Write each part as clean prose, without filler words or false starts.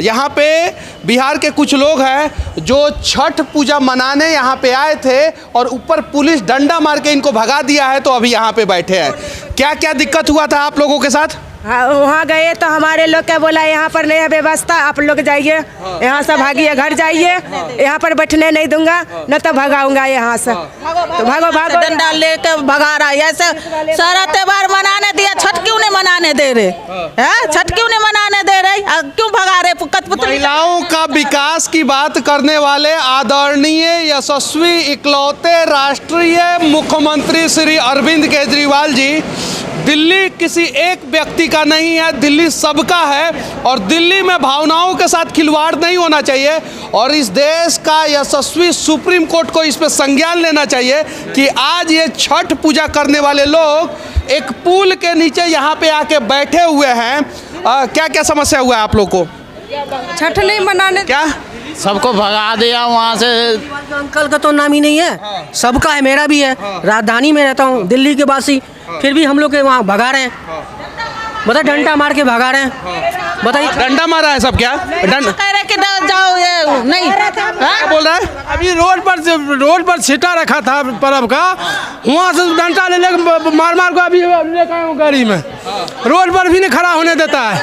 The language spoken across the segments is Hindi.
यहाँ पे बिहार के कुछ लोग हैं जो छठ पूजा मनाने यहाँ पे आए थे और ऊपर पुलिस डंडा मार के इनको भगा दिया है, तो अभी यहाँ पे बैठे हैं। क्या क्या दिक्कत हुआ था आप लोगों के साथ? हाँ, वहाँ गए तो हमारे लोग क्या बोला, यहाँ पर नहीं है व्यवस्था, आप लोग जाइए यहाँ से, भागिए घर जाइए, यहाँ पर बैठने नहीं दूंगा, न तो भगाऊंगा यहाँ से। तो भागो भागो, डंडा लेके भगा रहा है। ऐसे सारा त्योहार मनाने दिया, छठ क्यों नहीं मनाने दे रहे हैं? छठ क्यों नहीं मनाने दे रहे? क्यों भगा रहे? महिलाओं का विकास की बात करने वाले आदरणीय यशस्वी इकलौते राष्ट्रीय मुख्यमंत्री श्री अरविंद केजरीवाल जी, दिल्ली किसी एक व्यक्ति का नहीं है, दिल्ली सबका है और दिल्ली में भावनाओं के साथ खिलवाड़ नहीं होना चाहिए। और इस देश का यशस्वी सुप्रीम कोर्ट को इस पे संज्ञान लेना चाहिए कि आज ये छठ पूजा करने वाले लोग एक पुल के नीचे यहाँ पे आके बैठे हुए हैं। क्या क्या समस्या हुआ है आप लोग को? छठ नहीं मनाने, क्या सबको भगा दिया वहाँ से। अंकल का तो नाम ही नहीं है, सबका है, मेरा भी है। राजधानी में रहता हूँ, दिल्ली के वासी, फिर भी हम लोग के वहाँ भगा रहे हैं। बताइए, डंडा मार के भगा रहे हैं। बताइए, डंडा मारा है सब? क्या डंडा कह रहे कि जाओ, ये नहीं क्या बोल रहा है? अभी रोड पर छिटा रखा था पर्व का, वहाँ से डंडा ले लेकर मार मार को अभी लेकर आया हूँ गाड़ी में। रोड पर भी नहीं खड़ा होने देता है।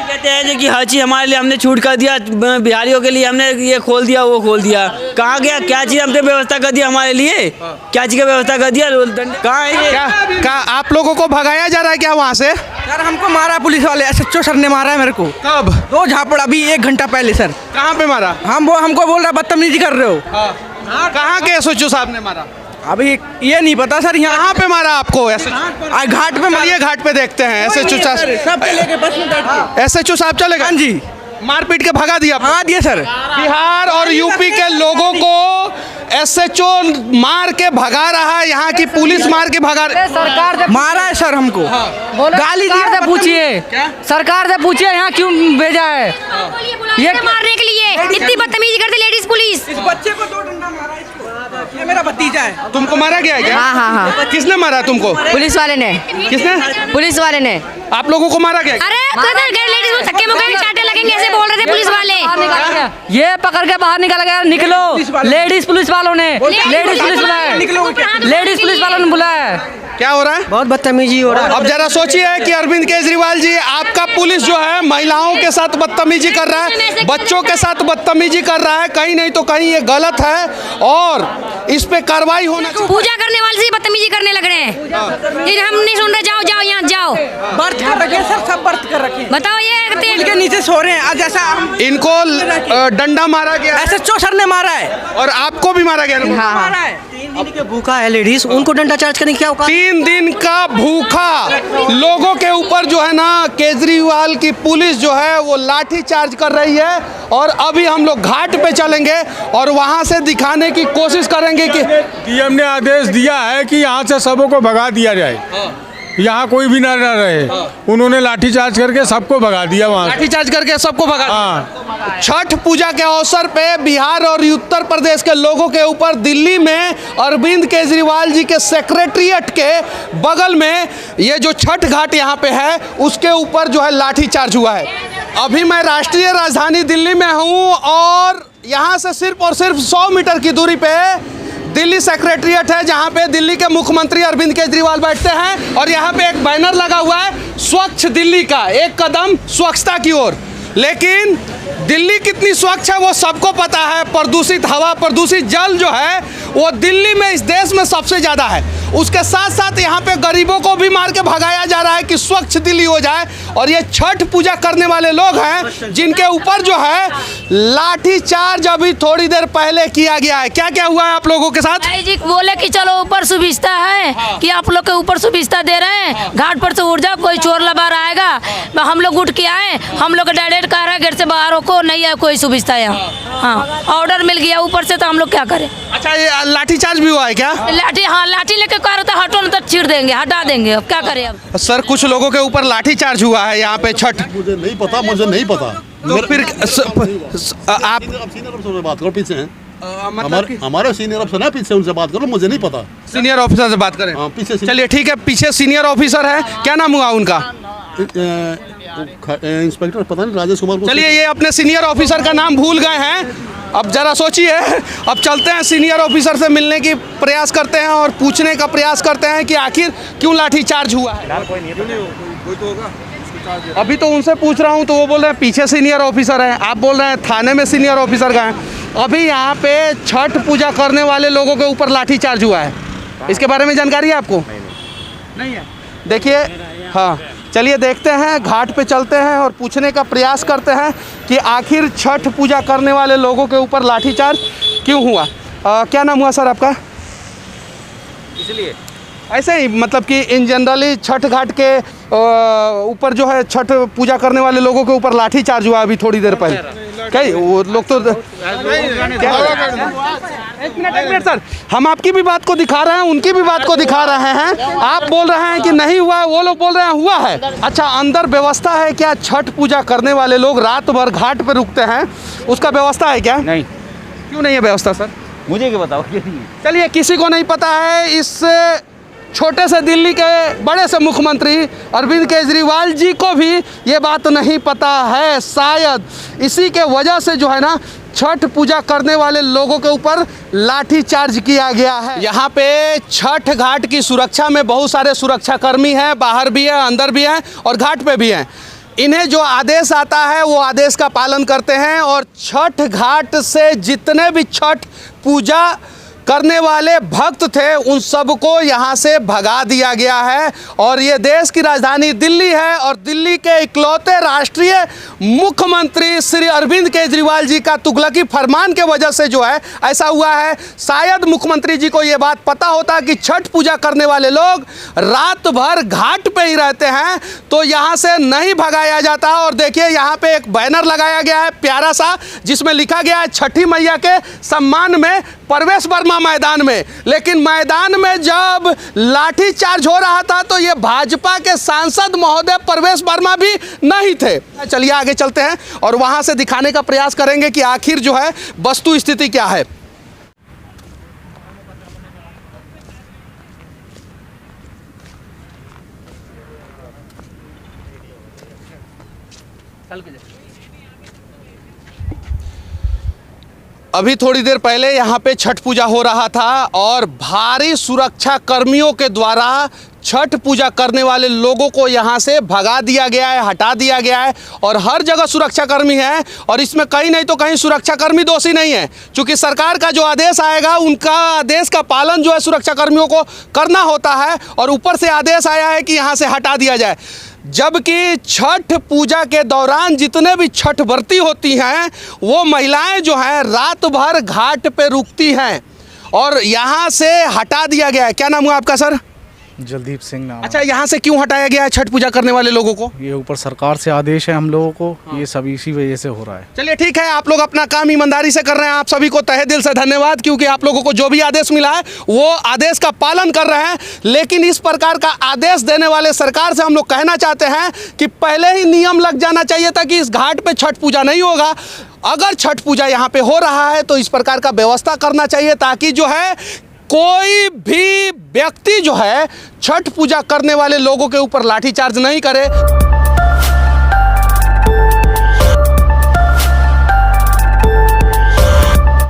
कहते हैं कि हर चीज़ हमारे लिए हमने छूट कर दिया, बिहारियों के लिए हमने ये खोल दिया वो खोल दिया। कहाँ गया? क्या चीज़ हमने व्यवस्था कर दिया हमारे लिए? क्या चीज़ का व्यवस्था कर दिया? कहाँ है ये? क्या आप लोगों को भगाया जा रहा है क्या वहाँ से? सर हमको मारा पुलिस वाले, SHO सर ने मारा है मेरे को। कब? 2 झापड़, अभी 1 घंटा पहले सर। कहाँ पे मारा? हमको बोल रहा बदतमीजी कर रहे हो। कहाँ के SHO साहब ने मारा? अभी ये नहीं पता सर। यहाँ कहाँ पे मारा आपको? घाट पे चलिए घाट पे देखते हैं। SHO साहब चलेगा? हाँ जी, मार पीट के भगा दिया? हाँ दिए सर। बिहार और यूपी के लोगों को SHO मार के भगा रहा है, यहाँ की पुलिस मार के भगा रही। सरकार से मारा है सर हमको। गाली सरकार से पूछिए, सरकार से पूछिए यहाँ क्यों भेजा है ये मारने के लिए। इतनी बदतमीजी करती लेडीज पुलिस। इस बच्चे को 2 डंडा मारा इसको। ये मेरा भतीजा है। तुमको मारा गया है क्या? हाँ। किसने मारा तुमको? पुलिस वाले ने। किसने? पुलिस वाले ने। आप लोगों को मारा गया? अरे लेडीज को धक्के मुक्के चाटे लगेंगे ऐसे बोल रहे थे पुलिस वाले। ये पकड़ के बाहर निकल गया, निकलो। लेडीज पुलिस वालों ने, लेडीज पुलिस बुलाया, लेडीज पुलिस वालों ने बुलाया। क्या हो रहा है? बहुत बदतमीजी हो रहा है। अब जरा सोचिए कि अरविंद केजरीवाल जी, आपका पुलिस जो है महिलाओं के साथ बदतमीजी कर रहा है, बच्चों के साथ बदतमीजी कर रहा है, कहीं नहीं तो कहीं ये गलत है और इस पे कार्रवाई होना चाहिए। पूजा करने वाले से बदतमीजी करने लग रहे हैं। ये हम नहीं सुन रहे। जाओ जाओ यहाँ जाओ। बर्थ कर रखे सर, सब बर्थ कर रखे। बताओ ये के नीचे सो रहे हैं। आज ऐसा इनको डंडा मारा गया, SHO सर ने मारा है और आपको भी मारा गया ना? मारा है। 3 दिन के भूखा है लेडीज, उनको डंडा चार्ज करने की क्या औकात? 3 दिन का भूखा लोगों के ऊपर जो है ना, केजरीवाल की पुलिस जो है वो लाठी चार्ज कर रही है। और अभी हम लोग घाट पे चलेंगे और वहां से दिखाने की कोशिश करेंगे कि DM ने आदेश दिया है कि यहाँ से सबों को भगा दिया जाए, यहाँ कोई भी ना रहे। उन्होंने लाठीचार्ज करके सबको भगा दिया वहाँ। लाठीचार्ज करके सबको भगा दिया। छठ पूजा के अवसर पे बिहार और उत्तर प्रदेश के लोगों के ऊपर दिल्ली में अरविंद केजरीवाल जी के सेक्रेटरिएट के बगल में ये जो छठ घाट यहाँ पे है उसके ऊपर जो है लाठीचार्ज हुआ है। अभी मैं राष्ट्रीय राजधानी दिल्ली में हूँ और यहाँ से सिर्फ और सिर्फ 100 मीटर की दूरी पे दिल्ली सेक्रेटरिएट है, जहाँ पे दिल्ली के मुख्यमंत्री अरविंद केजरीवाल बैठते हैं। और यहाँ पे एक बैनर लगा हुआ है, स्वच्छ दिल्ली का, एक कदम स्वच्छता की ओर। लेकिन दिल्ली कितनी स्वच्छ है वो सबको पता है। प्रदूषित हवा, प्रदूषित जल जो है वो दिल्ली में, इस देश में सबसे ज़्यादा है। उसके साथ साथ यहाँ पे गरीबों को भी मार के भगाया जा रहा है कि स्वच्छ दिल्ली हो जाए। और ये छठ पूजा करने वाले लोग हैं जिनके ऊपर जो है लाठी चार्ज अभी थोड़ी देर पहले किया गया है। क्या क्या हुआ है आप लोगों के साथ? जी बोले कि चलो ऊपर सुविधा है कि आप लोग के ऊपर सुविधा दे रहे हैं, घाट पर से उठ जाओ, कोई चोर लबार आएगा। हम लोग उठ के आए, हम लोग डायरेक्ट कह रहा है गेट से बाहर को नहीं है कोई सुविधा यहाँ। हाँ, ऑर्डर मिल गया ऊपर से, तो हम लोग क्या करें? अच्छा, ये लाठी चार्ज भी हुआ है क्या? लाठी, हाँ लाठी लेके कह रहे थे हटो न तो चीर देंगे, हटा देंगे। अब क्या करें? अब सर कुछ लोगों के ऊपर लाठी चार्ज हुआ है यहाँ पे छठ। मुझे नहीं पता। तो फिर आप सीनियर अफसर से बात करो, पीछे हैं हमारे सीनियर अफसर है, पीछे उनसे बात करो, मुझे नहीं पता। सीनियर ऑफिसर से बात करें? पीछे। चलिए ठीक है, पीछे सीनियर ऑफिसर है। क्या नाम हुआ उनका? इंस्पेक्टर पता नहीं राजेश कुमार को। चलिए, ये अपने सीनियर ऑफिसर का नाम भूल गए हैं। अब जरा सोचिए, अब चलते हैं सीनियर ऑफिसर से मिलने की प्रयास करते हैं और पूछने का प्रयास करते हैं कि आखिर क्यों लाठीचार्ज हुआ है। अभी तो उनसे पूछ रहा हूं तो वो बोल रहे हैं पीछे सीनियर ऑफिसर हैं, आप बोल रहे हैं थाने में सीनियर ऑफिसर गए हैं। अभी यहाँ पे छठ पूजा करने वाले लोगों के ऊपर लाठीचार्ज हुआ है, इसके बारे में जानकारी है आपको? नहीं है। देखिए, हाँ, चलिए देखते हैं, घाट पे चलते हैं और पूछने का प्रयास करते हैं कि आखिर छठ पूजा करने वाले लोगों के ऊपर लाठीचार्ज क्यों हुआ। क्या नाम हुआ सर आपका? इसलिए ऐसे ही, मतलब कि इन जनरली छठ घाट के ऊपर जो है छठ पूजा करने वाले लोगों के ऊपर लाठीचार्ज हुआ अभी थोड़ी देर पहले। क्या वो लोग तो एक मिनट सर, हम आपकी भी बात को दिखा रहे हैं, उनकी भी बात को दिखा रहे हैं। आप बोल रहे हैं कि नहीं हुआ, वो लोग बोल रहे हैं हुआ है। अच्छा, अंदर व्यवस्था है क्या? छठ पूजा करने वाले लोग रात भर घाट पे रुकते हैं, उसका व्यवस्था है क्या? नहीं। क्यों नहीं है व्यवस्था सर? मुझे क्या बताओ। चलिए, किसी को नहीं पता है। इस छोटे से दिल्ली के बड़े से मुख्यमंत्री अरविंद केजरीवाल जी को भी ये बात नहीं पता है। शायद इसी के वजह से जो है ना छठ पूजा करने वाले लोगों के ऊपर लाठीचार्ज किया गया है। यहाँ पे छठ घाट की सुरक्षा में बहुत सारे सुरक्षाकर्मी हैं, बाहर भी हैं, अंदर भी हैं और घाट पे भी हैं। इन्हें जो आदेश आता है वो आदेश का पालन करते हैं और छठ घाट से जितने भी छठ पूजा करने वाले भक्त थे उन सबको यहाँ से भगा दिया गया है। और ये देश की राजधानी दिल्ली है और दिल्ली के इकलौते राष्ट्रीय मुख्यमंत्री श्री अरविंद केजरीवाल जी का तुगलकी फरमान के वजह से जो है ऐसा हुआ है। शायद मुख्यमंत्री जी को ये बात पता होता कि छठ पूजा करने वाले लोग रात भर घाट पे ही रहते हैं तो यहाँ से नहीं भगाया जाता। और देखिए, यहाँ पे एक बैनर लगाया गया है प्यारा सा, जिसमें लिखा गया है छठी मैया के सम्मान में प्रवेश वर्मा मैदान में। लेकिन मैदान में जब लाठीचार्ज हो रहा था तो ये भाजपा के सांसद महोदय प्रवेश वर्मा भी नहीं थे। चलिए आगे चलते हैं और वहां से दिखाने का प्रयास करेंगे कि आखिर जो है वस्तु स्थिति क्या है। अभी थोड़ी देर पहले यहाँ पे छठ पूजा हो रहा था और भारी सुरक्षा कर्मियों के द्वारा छठ पूजा करने वाले लोगों को यहाँ से भगा दिया गया है, हटा दिया गया है। और हर जगह सुरक्षाकर्मी हैं और इसमें कहीं नहीं तो कहीं सुरक्षाकर्मी दोषी नहीं है। चूँकि सरकार का जो आदेश आएगा उनका आदेश का पालन जो है सुरक्षाकर्मियों को करना होता है और ऊपर से आदेश आया है कि यहाँ से हटा दिया जाए। जबकि छठ पूजा के दौरान जितने भी छठ व्रती होती हैं वो महिलाएं जो हैं रात भर घाट पे रुकती हैं और यहाँ से हटा दिया गया है। क्या नाम हुआ आपका सर? जलदीप सिंह नाम। अच्छा, यहाँ से क्यों हटाया गया है छठ पूजा करने वाले लोगों को? ये ऊपर सरकार से आदेश है हम लोगों को। हाँ। ये सब इसी वजह से हो रहा है। चलिए ठीक है, आप लोग अपना काम ईमानदारी से कर रहे हैं, आप सभी को तहे दिल से धन्यवाद, क्योंकि आप लोगों को जो भी आदेश मिला है वो आदेश का पालन कर रहे हैं। लेकिन इस प्रकार का आदेश देने वाले सरकार से हम लोग कहना चाहते हैं कि पहले ही नियम लग जाना चाहिए था कि इस घाट पे छठ पूजा नहीं होगा। अगर छठ पूजा यहाँ पे हो रहा है तो इस प्रकार का व्यवस्था करना चाहिए ताकि जो है कोई भी व्यक्ति जो है छठ पूजा करने वाले लोगों के ऊपर लाठीचार्ज नहीं करे।